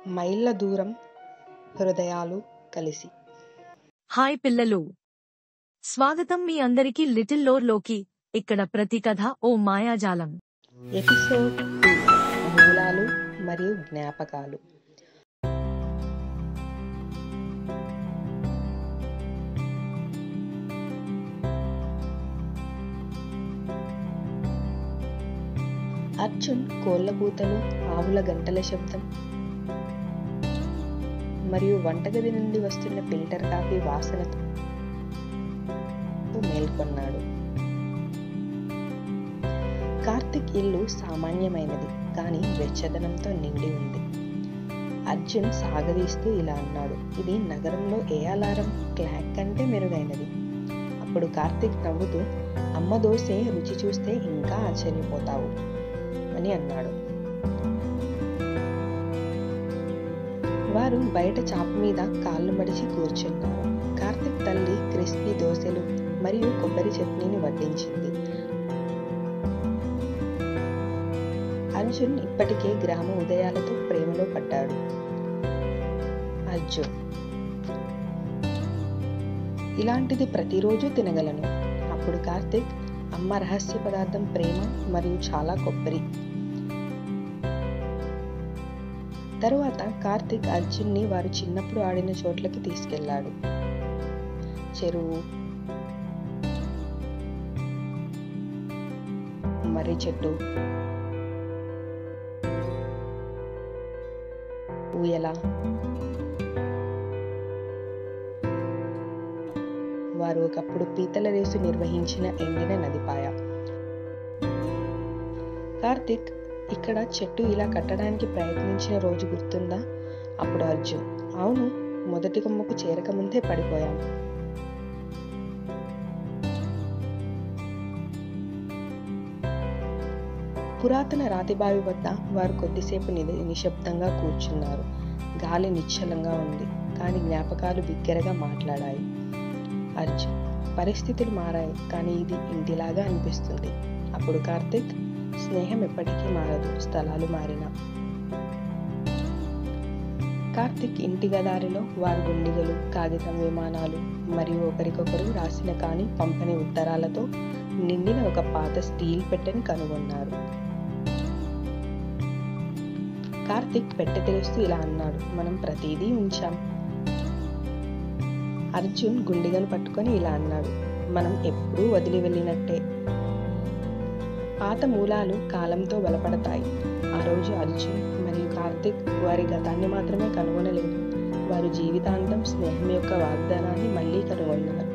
మైళ్ళ దూరం హృదయాలు కలిసి. హాయ్ పిల్లలు, స్వాగతం మీ అందరికీ లిటిల్ లోర్ లోకి. ఇక్కడ ప్రతి కథ ఓ మాయాజాలం. ఎపిసోడ్ 2 మూలాలు మరియు జ్ఞాపకాలు. అర్జున్ కోళ్ల కూతలు, ఆవుల గంటల శబ్దం మరియు వంటగది నుండి వస్తున్న ఫిల్టర్ కాఫీ వాసనతో మేల్కొన్నాడు. కార్తిక్ ఇల్లు సామాన్యమైనది, కానీ వెచ్చదనంతో నిండి ఉంది. అర్జున్ సాగదీస్తూ ఇలా అన్నాడు, ఇది నగరంలో ఏ అలారం క్లాక్ కంటే మెరుగైనది. అప్పుడు కార్తిక్ నవ్వుతూ, అమ్మ దోసే రుచి చూస్తే ఇంకా ఆశ్చర్యపోతావు అని అన్నాడు. వారు బయట చాప మీద కాళ్ళు మడిచి కూర్చున్నారు. కార్తిక్ తల్లి క్రిస్పీ దోశలు మరియు కొబ్బరి చట్నీని వడ్డించింది. అర్జున్ ఇప్పటికే గ్రామ ఉదయాలతో ప్రేమలో పడ్డాడు. అర్జున్, ఇలాంటిది ప్రతిరోజు తినగలను. అప్పుడు కార్తిక్, అమ్మ రహస్య పదార్థం ప్రేమ మరియు చాలా కొబ్బరి. తరువాత కార్తిక్ అర్జున్ని వారు చిన్నప్పుడు ఆడిన చోట్లకి తీసుకెళ్లాడు. చెరువు, మర్రి చెట్టు, ఊయల, వారు ఒకప్పుడు పీతల రేసు నిర్వహించిన ఎండిన నదిపాయ. కార్తిక్, ఇక్కడ చెట్టు ఇలా కట్టడానికి ప్రయత్నించిన రోజు గుర్తుందా? అప్పుడు అర్జున్, అవును, మొదటి కొమ్మకు చేరకముందే పడిపోయాం. పురాతన రాతిబావి వద్ద వారు కొద్దిసేపు నిశ్శబ్దంగా కూర్చున్నారు. గాలి నిశ్చలంగా ఉంది, కానీ జ్ఞాపకాలు బిగ్గరగా మాట్లాడాయి. అర్జున్, పరిస్థితులు మారాయి, కానీ ఇది ఇంటిలాగా అనిపిస్తుంది. అప్పుడు కార్తిక్, స్నేహం ఎప్పటికీ మారదు, స్థలాలు మారినా. కార్తిక్ ఇంటి గదారిలో వారి గుండిగలు, కాగితం విమానాలు మరియు ఒకరికొకరు రాసిన కానీ పంపని ఉత్తరాలతో నిండిన ఒక పాత స్టీల్ పెట్టెని కనుగొన్నారు. కార్తిక్ పెట్టె తెరుస్తూ ఇలా అన్నాడు, మనం ప్రతిదీ ఉంచాం. అర్జున్ గుండిగను పట్టుకొని ఇలా అన్నాడు, మనం ఎప్పుడూ వదిలి వెళ్ళినట్టే. పాత మూలాలు కాలంతో బలపడతాయి. ఆ రోజు అర్జున్ మరియు కార్తిక్ వారి గతాన్ని మాత్రమే కనుగొనలేదు, వారు జీవితాంతం స్నేహం యొక్క వాగ్దానాన్ని మళ్ళీ కనుగొన్నారు.